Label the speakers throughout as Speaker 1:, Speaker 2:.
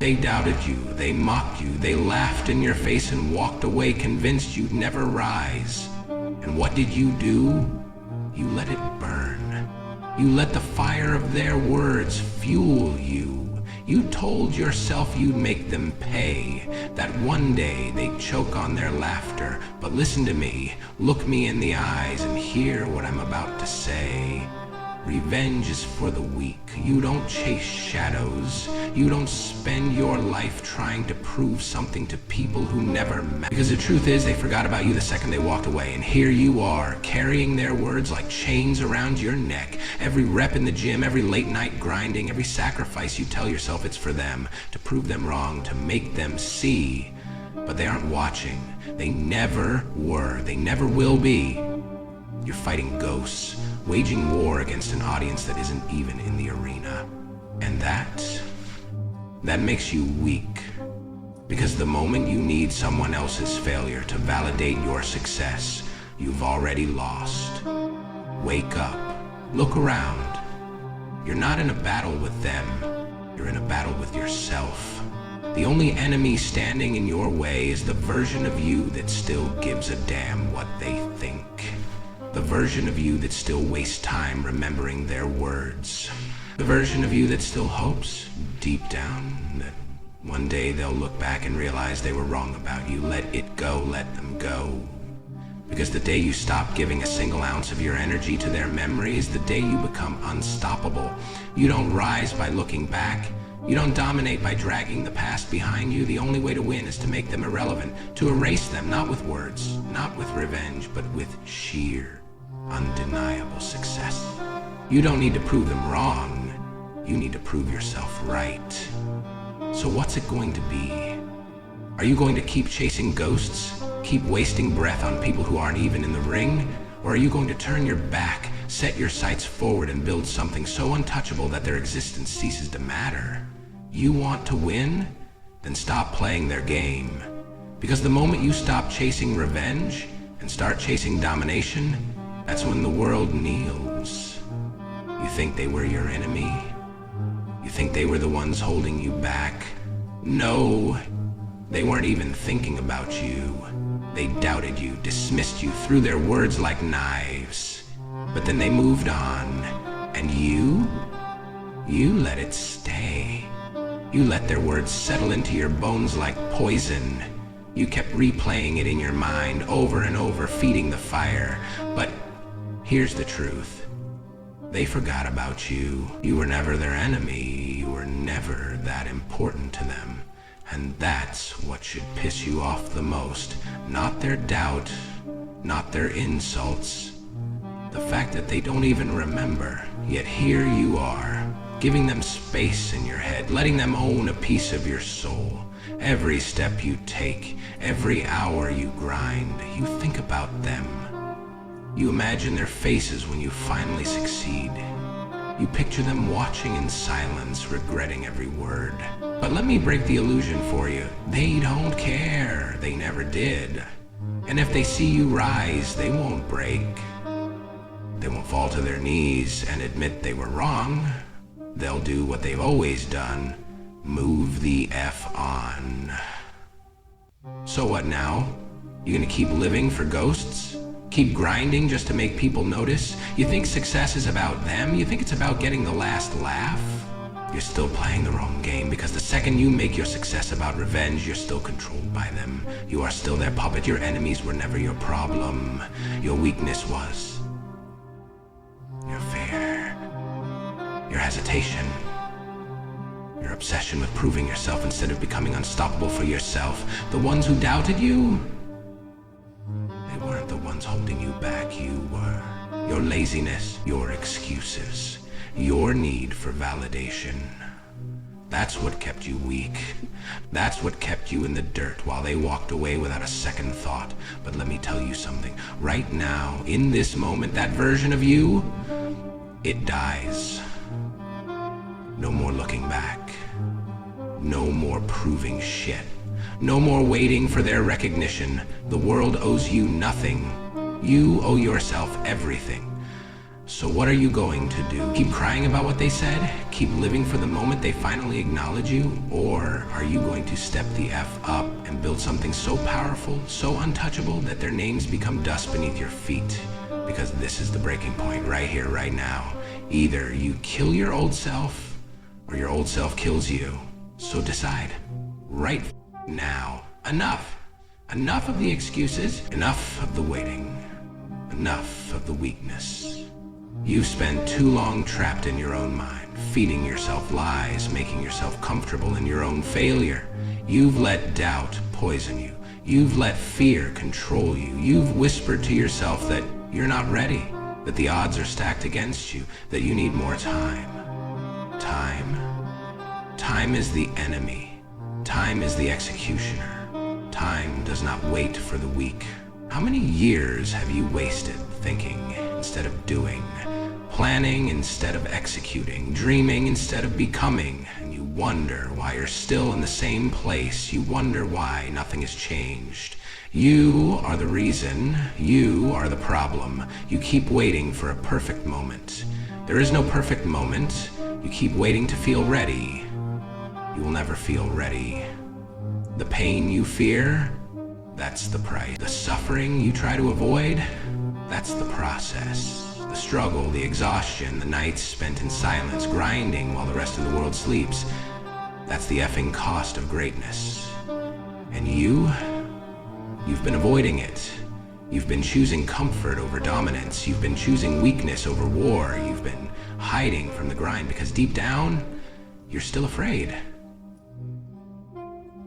Speaker 1: They doubted you, they mocked you, they laughed in your face and walked away convinced you'd never rise. And what did you do? You let it burn. You let the fire of their words fuel you. You told yourself you'd make them pay, that one day they'd choke on their laughter. But listen to me, look me in the eyes and hear what I'm about to say. Revenge is for the weak. You don't chase shadows. You don't spend your life trying to prove something to people who never met. Because the truth is, they forgot about you the second they walked away. And here you are, carrying their words like chains around your neck. Every rep in the gym, every late night grinding, every sacrifice you tell yourself it's for them, to prove them wrong, to make them see. But they aren't watching. They never were. They never will be. You're fighting ghosts, waging war against an audience that isn't even in the arena. And that makes you weak. Because the moment you need someone else's failure to validate your success, you've already lost. Wake up. Look around. You're not in a battle with them. You're in a battle with yourself. The only enemy standing in your way is the version of you that still gives a damn what they think. The version of you that still wastes time remembering their words. The version of you that still hopes, deep down, that one day they'll look back and realize they were wrong about you. Let it go, let them go. Because the day you stop giving a single ounce of your energy to their memory is the day you become unstoppable. You don't rise by looking back. You don't dominate by dragging the past behind you. The only way to win is to make them irrelevant, to erase them, not with words, not with revenge, but with sheer, undeniable success. You don't need to prove them wrong. You need to prove yourself right. So what's it going to be? Are you going to keep chasing ghosts? Keep wasting breath on people who aren't even in the ring? Or are you going to turn your back, set your sights forward and build something so untouchable that their existence ceases to matter? You want to win? Then stop playing their game. Because the moment you stop chasing revenge and start chasing domination, that's when the world kneels. You think they were your enemy? You think they were the ones holding you back? No, they weren't even thinking about you. They doubted you, dismissed you, threw their words like knives. But then they moved on, and you let it stay. You let their words settle into your bones like poison. You kept replaying it in your mind over and over, feeding the fire. But here's the truth. They forgot about you. You were never their enemy. You were never that important to them. And that's what should piss you off the most. Not their doubt, not their insults. The fact that they don't even remember. Yet here you are, giving them space in your head, letting them own a piece of your soul. Every step you take, every hour you grind, you think about them. You imagine their faces when you finally succeed. You picture them watching in silence, regretting every word. But let me break the illusion for you. They don't care. They never did. And if they see you rise, they won't break. They won't fall to their knees and admit they were wrong. They'll do what they've always done. Move the F on. So what now? You gonna keep living for ghosts? Keep grinding just to make people notice? You think success is about them? You think it's about getting the last laugh? You're still playing the wrong game, because the second you make your success about revenge, you're still controlled by them. You are still their puppet. Your enemies were never your problem. Your weakness was your fear, your hesitation, your obsession with proving yourself instead of becoming unstoppable for yourself. The ones who doubted you, they weren't the ones holding you back. You were. Your laziness, your excuses, your need for validation. That's what kept you weak. That's what kept you in the dirt while they walked away without a second thought. But let me tell you something. Right now, in this moment, that version of you, it dies. No more looking back. No more proving shit. No more waiting for their recognition. The world owes you nothing. You owe yourself everything. So what are you going to do? Keep crying about what they said? Keep living for the moment they finally acknowledge you? Or are you going to step the F up and build something so powerful, so untouchable, that their names become dust beneath your feet? Because this is the breaking point, right here, right now. Either you kill your old self, or your old self kills you. So decide, right now. Enough. Enough of the excuses, enough of the waiting, enough of the weakness. You've spent too long trapped in your own mind, feeding yourself lies, making yourself comfortable in your own failure. You've let doubt poison you. You've let fear control you. You've whispered to yourself that you're not ready, that the odds are stacked against you, that you need more time. Time is the enemy. Time is the executioner. Time does not wait for the weak. How many years have you wasted thinking instead of doing, planning instead of executing, dreaming instead of becoming? And you wonder why you're still in the same place. You wonder why nothing has changed. You are the reason. You are the problem. You keep waiting for a perfect moment. There is no perfect moment. You keep waiting to feel ready. You will never feel ready. The pain you fear, that's the price. The suffering you try to avoid, that's the process. The struggle, the exhaustion, the nights spent in silence, grinding while the rest of the world sleeps, that's the effing cost of greatness. And you've been avoiding it. You've been choosing comfort over dominance. You've been choosing weakness over war. You've been hiding from the grind because deep down, you're still afraid.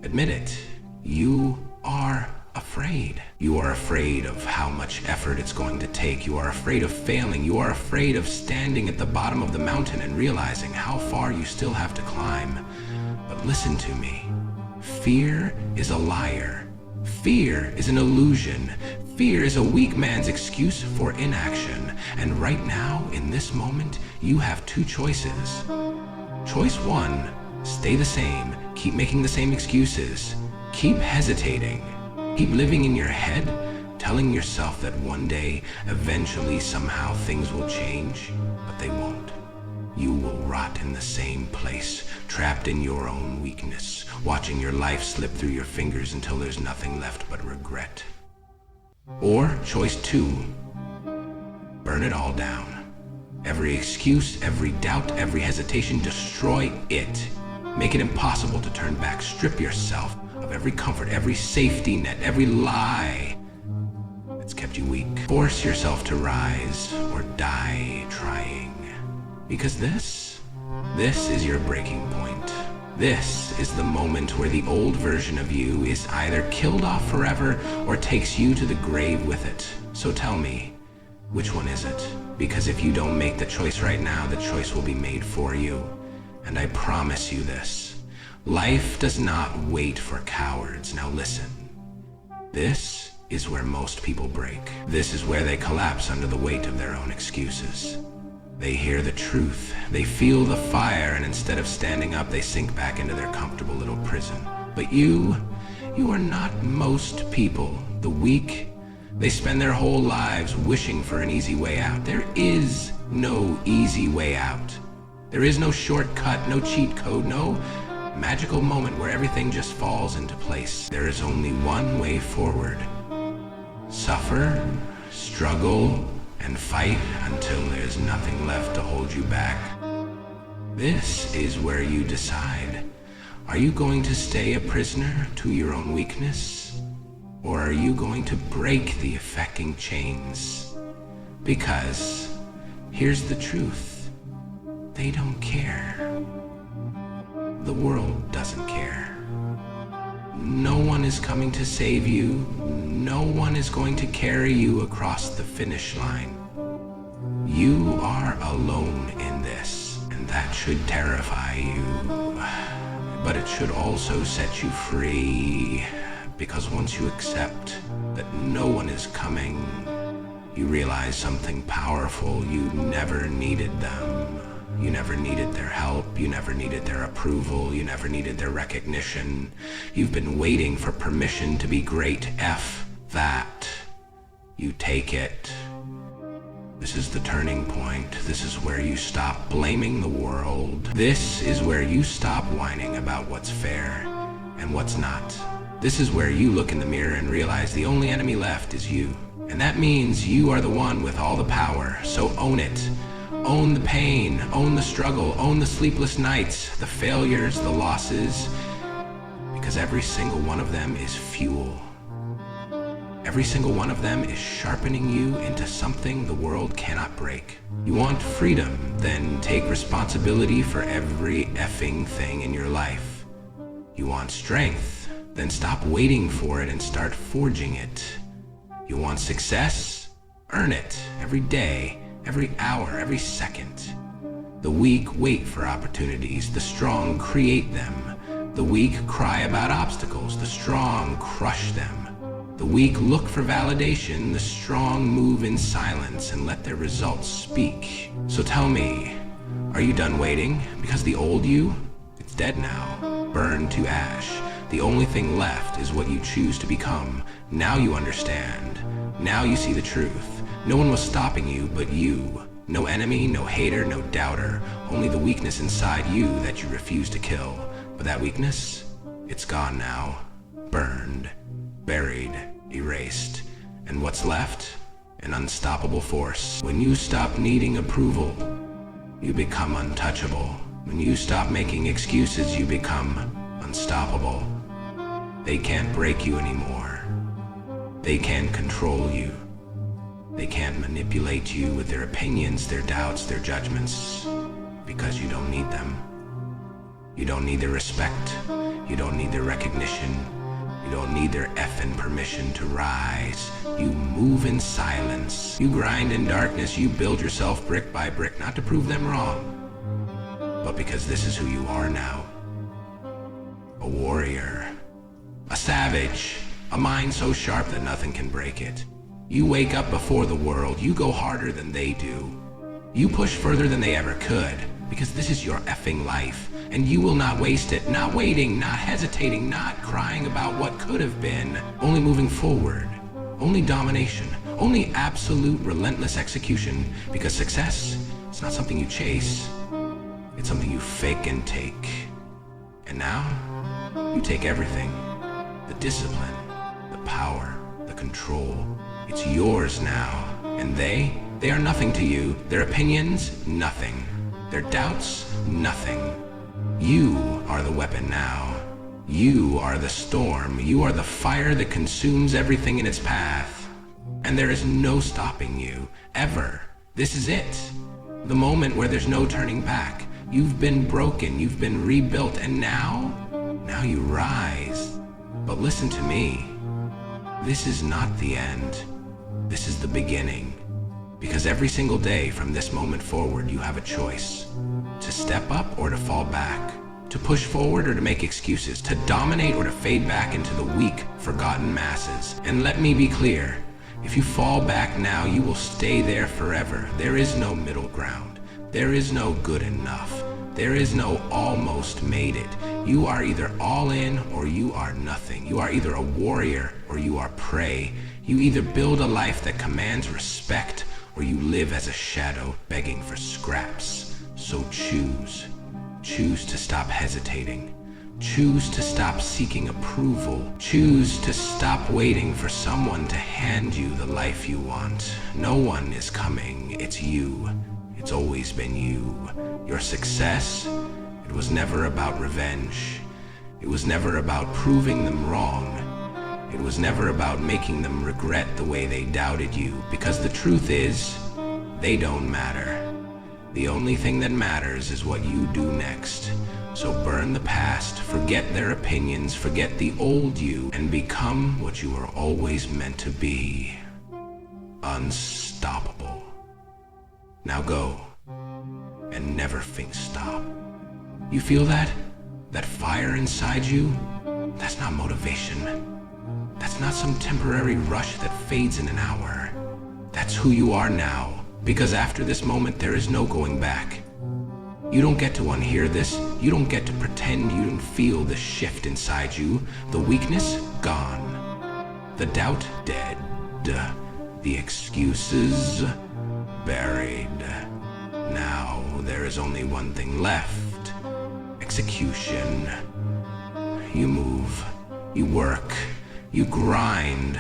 Speaker 1: Admit it. You are afraid. You are afraid of how much effort it's going to take. You are afraid of failing. You are afraid of standing at the bottom of the mountain and realizing how far you still have to climb. But listen to me. Fear is a liar. Fear is an illusion. Fear is a weak man's excuse for inaction. And right now, in this moment, you have two choices. Choice one, stay the same. Keep making the same excuses. Keep hesitating. Keep living in your head, telling yourself that one day, eventually, somehow things will change, but they won't. You will rot in the same place, trapped in your own weakness, watching your life slip through your fingers until there's nothing left but regret. Or choice two, burn it all down. Every excuse, every doubt, every hesitation, destroy it. Make it impossible to turn back. Strip yourself of every comfort, every safety net, every lie that's kept you weak. Force yourself to rise or die trying. Because this is your breaking point. This is the moment where the old version of you is either killed off forever or takes you to the grave with it. So tell me, which one is it? Because if you don't make the choice right now, the choice will be made for you. And I promise you this, life does not wait for cowards. Now listen, this is where most people break. This is where they collapse under the weight of their own excuses. They hear the truth, they feel the fire, and instead of standing up, they sink back into their comfortable little prison. But you are not most people. The weak, they spend their whole lives wishing for an easy way out. There is no easy way out. There is no shortcut, no cheat code, no magical moment where everything just falls into place. There is only one way forward. Suffer, struggle, and fight until there's nothing left to hold you back. This is where you decide. Are you going to stay a prisoner to your own weakness? Or are you going to break the affecting chains? Because here's the truth. They don't care. The world doesn't care. No one is coming to save you. No one is going to carry you across the finish line. You are alone in this, and that should terrify you. But it should also set you free, because once you accept that no one is coming, you realize something powerful. You never needed them. You never needed their help. You never needed their approval. You never needed their recognition. You've been waiting for permission to be great. F that. You take it. This is the turning point. This is where you stop blaming the world. This is where you stop whining about what's fair and what's not. This is where you look in the mirror and realize the only enemy left is you. And that means you are the one with all the power, so own it. Own the pain, own the struggle, own the sleepless nights, the failures, the losses, because every single one of them is fuel. Every single one of them is sharpening you into something the world cannot break. You want freedom, then take responsibility for every effing thing in your life. You want strength, then stop waiting for it and start forging it. You want success? Earn it every day, every hour, every second. The weak wait for opportunities, the strong create them. The weak cry about obstacles, the strong crush them. The weak look for validation, the strong move in silence and let their results speak. So tell me, are you done waiting? Because the old you, it's dead now, burned to ash. The only thing left is what you choose to become. Now you understand. Now you see the truth. No one was stopping you but you. No enemy, no hater, no doubter. Only the weakness inside you that you refuse to kill. But that weakness, it's gone now. Burned, buried, erased. And what's left? An unstoppable force. When you stop needing approval, you become untouchable. When you stop making excuses, you become unstoppable. They can't break you anymore. They can't control you. They can't manipulate you with their opinions, their doubts, their judgments, because you don't need them. You don't need their respect. You don't need their recognition. You don't need their effing permission to rise. You move in silence. You grind in darkness. You build yourself brick by brick, not to prove them wrong, but because this is who you are now. A warrior. A savage. A mind so sharp that nothing can break it. You wake up before the world. You go harder than they do. You push further than they ever could, because this is your effing life. And you will not waste it, not waiting, not hesitating, not crying about what could have been. Only moving forward. Only domination. Only absolute relentless execution. Because success is not something you chase. It's something you fake and take. And now, you take everything. The discipline, the power, the control. It's yours now. And they are nothing to you. Their opinions, nothing. Their doubts, nothing. You are the weapon now. You are the storm. You are the fire that consumes everything in its path. And there is no stopping you, ever. This is it. The moment where there's no turning back. You've been broken, you've been rebuilt, and now you rise. But listen to me. This is not the end. This is the beginning. Because every single day from this moment forward, you have a choice. To step up or to fall back. To push forward or to make excuses. To dominate or to fade back into the weak, forgotten masses. And let me be clear. If you fall back now, you will stay there forever. There is no middle ground. There is no good enough. There is no almost made it. You are either all in or you are nothing. You are either a warrior or you are prey. You either build a life that commands respect or you live as a shadow begging for scraps. So choose. Choose to stop hesitating. Choose to stop seeking approval. Choose to stop waiting for someone to hand you the life you want. No one is coming. It's you. It's always been you. Your success, it was never about revenge. It was never about proving them wrong. It was never about making them regret the way they doubted you, because the truth is, they don't matter. The only thing that matters is what you do next. So burn the past, forget their opinions, forget the old you, and become what you were always meant to be. Unstoppable. Now go, and never think stop. You feel that? That fire inside you? That's not motivation. That's not some temporary rush that fades in an hour. That's who you are now, because after this moment there is no going back. You don't get to unhear this. You don't get to pretend you didn't feel the shift inside you. The weakness, gone. The doubt, dead. The excuses, buried. Now there is only one thing left: execution. You move, you work, you grind.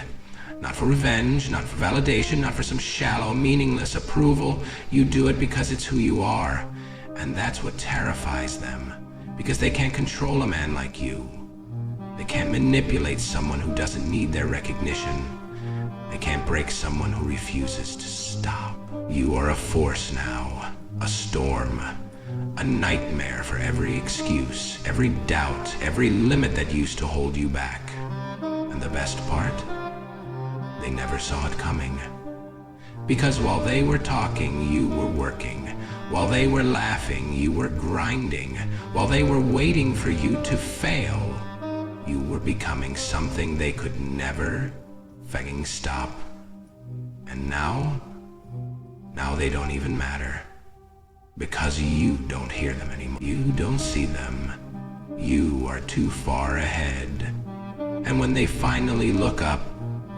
Speaker 1: Not for revenge, not for validation, not for some shallow, meaningless approval. You do it because it's who you are. And that's what terrifies them. Because they can't control a man like you. They can't manipulate someone who doesn't need their recognition. They can't break someone who refuses to stop. You are a force now, a storm, a nightmare for every excuse, every doubt, every limit that used to hold you back. And the best part? They never saw it coming. Because while they were talking, you were working. While they were laughing, you were grinding. While they were waiting for you to fail, you were becoming something they could never fucking stop. And now they don't even matter. Because you don't hear them anymore. You don't see them. You are too far ahead. And when they finally look up,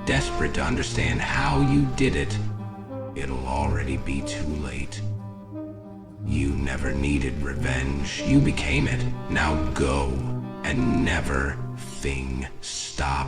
Speaker 1: desperate to understand how you did it, it'll already be too late. You never needed revenge. You became it. Now go and never stop.